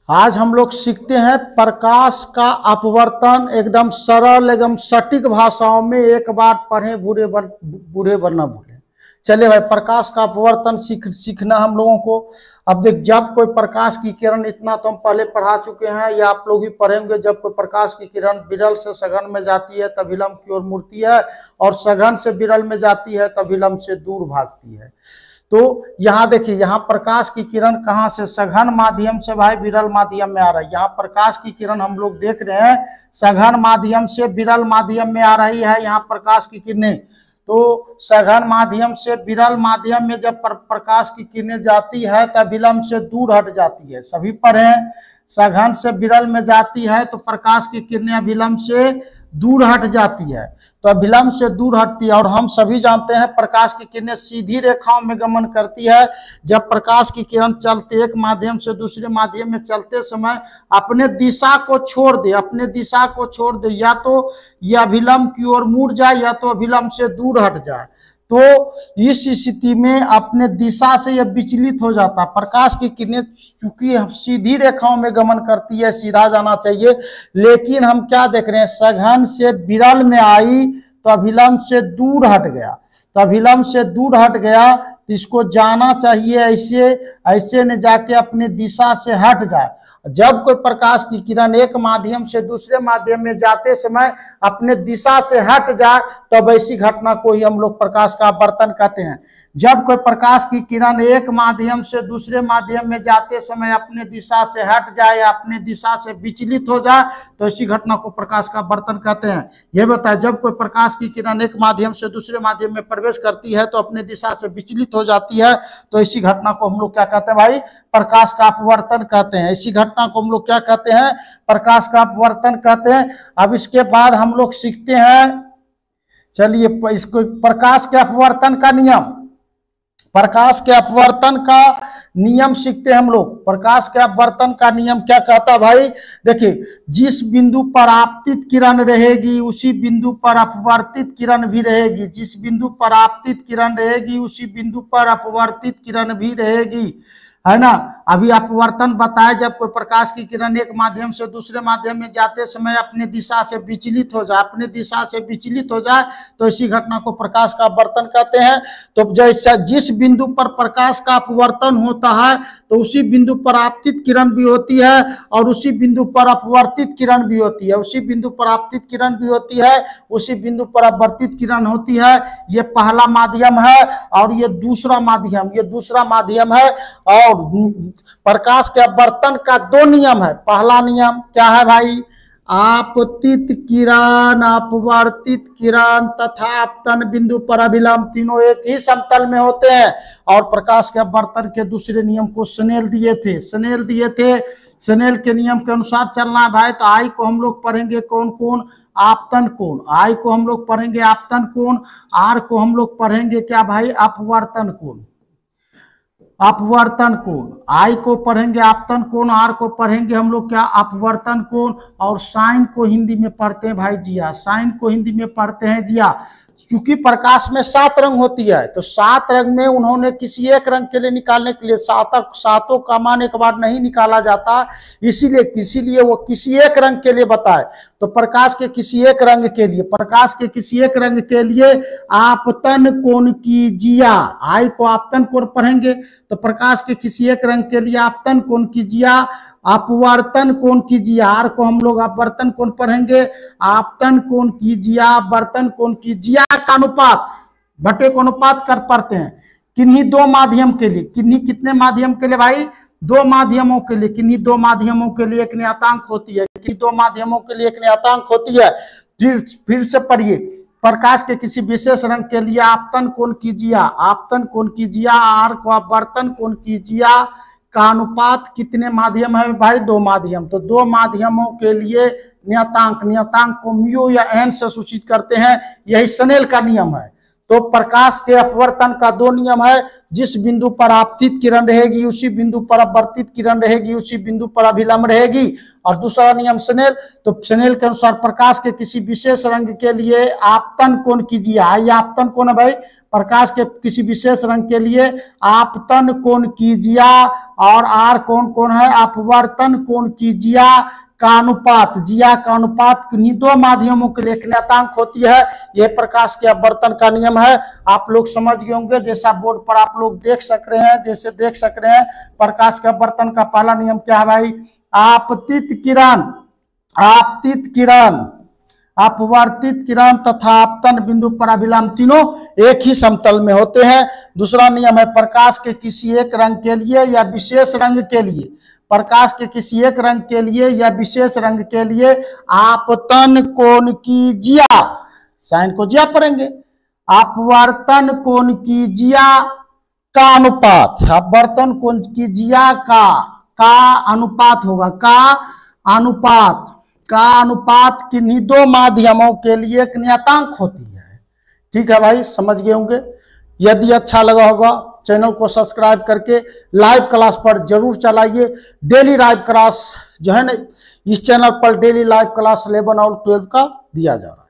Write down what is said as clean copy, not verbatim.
आज हम लोग सीखते हैं प्रकाश का अपवर्तन। एकदम सरल, एकदम सटीक भाषाओं में एक बार पढ़े, बूढ़े वर न भूलें। चलिए भाई, प्रकाश का अपवर्तन सीखना हम लोगों को। अब देख, जब कोई प्रकाश की किरण, इतना तो हम पहले पढ़ा चुके हैं, या आप लोग भी पढ़ेंगे, जब कोई प्रकाश की किरण विरल से सघन में जाती है तब विलंब की ओर मुड़ती है, और सघन से विरल में जाती है तब विलंब से दूर भागती है। तो यहाँ देखिए, यहाँ प्रकाश की किरण कहाँ से, सघन माध्यम से भाई विरल माध्यम में आ रहा है। यहाँ प्रकाश की किरण हम लोग देख रहे हैं सघन माध्यम से विरल माध्यम में आ रही है। यहाँ प्रकाश की किरणें, तो सघन माध्यम से विरल माध्यम में जब प्रकाश की किरणें जाती है तब विलंब से दूर हट जाती है। सभी पढ़े, सघन से विरल में जाती है तो प्रकाश की किरणें विलंब से दूर हट जाती है, तो विलंब से दूर हटती है। और हम सभी जानते हैं प्रकाश की किरणें सीधी रेखाओं में गमन करती है। जब प्रकाश की किरण चलते एक माध्यम से दूसरे माध्यम में चलते समय अपने दिशा को छोड़ दे, या तो यह विलंब की ओर मुड़ जाए या तो विलंब से दूर हट जाए, तो इस स्थिति में अपने दिशा से यह विचलित हो जाता। प्रकाश की किरणें चूंकि सीधी रेखाओं में गमन करती है, सीधा जाना चाहिए, लेकिन हम क्या देख रहे हैं, सघन से विरल में आई तो अभिलंब से दूर हट गया, तो इसको जाना चाहिए ऐसे न जाके अपने दिशा से हट जाए। जब कोई प्रकाश की किरण एक माध्यम से दूसरे माध्यम में जाते समय अपने दिशा से हट जाए तो ऐसी घटना को ही हम लोग प्रकाश का अपवर्तन कहते हैं। जब कोई प्रकाश की किरण एक माध्यम से दूसरे माध्यम में जाते समय अपने दिशा से हट जाए या अपने दिशा से विचलित हो जाए तो ऐसी घटना को प्रकाश का अपवर्तन कहते हैं। यह बताए, जब कोई प्रकाश की किरण एक माध्यम से दूसरे माध्यम में प्रवेश करती है तो अपने दिशा से विचलित हो जाती है, तो ऐसी घटना को हम लोग क्या कहते हैं भाई, प्रकाश का अपवर्तन कहते हैं। इसी घटना को हम लोग क्या कहते हैं, प्रकाश का अपवर्तन कहते हैं। अब इसके बाद हम लोग सीखते हैं, चलिए इसको, प्रकाश के अपवर्तन का नियम, सीखते हैं हम लोग। प्रकाश के अपवर्तन का नियम क्या कहता भाई, देखिए, जिस बिंदु पर आपतित किरण रहेगी उसी बिंदु पर अपवर्तित किरण भी रहेगी, जिस बिंदु पर आपतित किरण रहेगी उसी बिंदु पर अपवर्तित किरण भी रहेगी, है ना। अभी अपवर्तन बताए, जब कोई प्रकाश की किरण एक माध्यम से दूसरे माध्यम में जाते समय अपने दिशा से विचलित हो जाए, तो इसी घटना को प्रकाश का अपवर्तन कहते हैं। तो जैसा जिस बिंदु पर प्रकाश का अपवर्तन होता है तो उसी बिंदु पर आपतित किरण भी होती है और उसी बिंदु पर अपवर्तित किरण भी होती है, उसी बिंदु पर आपतित किरण भी होती है, उसी बिंदु पर अपवर्तित किरण होती है। ये पहला माध्यम है और ये दूसरा माध्यम है। और प्रकाश के अपवर्तन का दो नियम है। पहला नियम क्या है भाई, आपतित किरण, अपवर्तित किरण तथा आपतन बिंदु पर अभिलंब तीनों एक ही समतल में होते हैं। और प्रकाश के अपवर्तन के दूसरे नियम को स्नेल दिए थे। स्नेल के नियम के अनुसार चलना है भाई। तो आई को हम लोग पढ़ेंगे कौन, आपतन कोण। आई को हम लोग पढ़ेंगे आपतन कोण, आर को हम लोग पढ़ेंगे क्या भाई, अपवर्तन कोण। आई को पढ़ेंगे आपतन कोण, आर को पढ़ेंगे हम लोग क्या, अपवर्तन कोण। और साइन को हिंदी में पढ़ते हैं भाई जिया, जिया। चूंकि प्रकाश में 7 रंग होती है, तो 7 रंग में उन्होंने किसी एक रंग के लिए निकालने के लिए, सातों का मान एक बार नहीं निकाला जाता, इसीलिए वो किसी एक रंग के लिए बताए। तो प्रकाश के किसी एक रंग के लिए आपतन कोण कीजिया, आई को आपतन कोण पढ़ेंगे, तो प्रकाश के किसी एक रंग के लिए आपतन कोण कीजिया, अपवर्तन कोण कीजिया। आर को हम लोग अपवर्तन कोण पढ़ेंगे, आपतन कोण कीजिया, अपवर्तन कोण कीजिया का अनुपात बटे को अनुपात कर पढ़ते हैं। किन्हीं दो माध्यम के लिए, कितने माध्यम के लिए भाई, 2 माध्यमों के लिए, किन्हीं 2 माध्यमों के लिए एक नियतांक होती है, किन्हीं 2 माध्यमों के लिए एक नियतांक होती है। फिर से पढ़िए, प्रकाश के किसी विशेष रंग के लिए आपतन कोण कीजिया, आर को अपवर्तन कोण कीजिया का अनुपात कितने माध्यम है भाई, 2 माध्यम। तो 2 माध्यमों के लिए नियतांक को म्यू या एन से सूचित करते हैं। यही स्नेल का नियम है। तो प्रकाश के अपवर्तन का दो नियम है, जिस बिंदु पर आपतित किरण रहेगी उसी बिंदु पर अपवर्तित किरण रहेगी, उसी बिंदु पर अभिलंब रहेगी। और दूसरा नियम स्नेल, तो स्नेल के अनुसार प्रकाश के किसी विशेष रंग के लिए आपतन कोण कीजिए। ये आपतन कोण है भाई, प्रकाश के किसी विशेष रंग के लिए आपतन कोण कीजिए, और आर कौन है, अपवर्तन कोण कीजिए का अनुपात, जिया का अनुपात किन्हीं दो माध्यमों के लिए एक नियतांक होती है। यह प्रकाश के अपवर्तन का नियम है। आप लोग समझ गए होंगे, जैसा बोर्ड पर आप लोग देख सक रहे हैं, जैसे देख सक रहे हैं प्रकाश के अपवर्तन का पहला नियम क्या है भाई, आपतित किरण, अपवर्तित किरण तथा आपतन बिंदु पर अभिलंब तीनों एक ही समतल में होते हैं। दूसरा नियम है प्रकाश के किसी एक रंग के लिए या विशेष रंग के लिए, प्रकाश के किसी एक रंग के लिए या विशेष रंग के लिए आपतन कोण की जिया, साइन को जिया पढ़ेंगे, अपवर्तन कोण की जिया का अनुपात, अपवर्तन कोण की जिया का अनुपात होगा, का अनुपात किन्हीं दो माध्यमों के लिए एक नियतांक होती है। ठीक है भाई, समझ गए होंगे। यदि अच्छा लगा होगा चैनल को सब्सक्राइब करके लाइव क्लास पर जरूर चलाइए। डेली लाइव क्लास जो है ना, इस चैनल पर डेली लाइव क्लास 11 और 12 का दिया जा रहा है।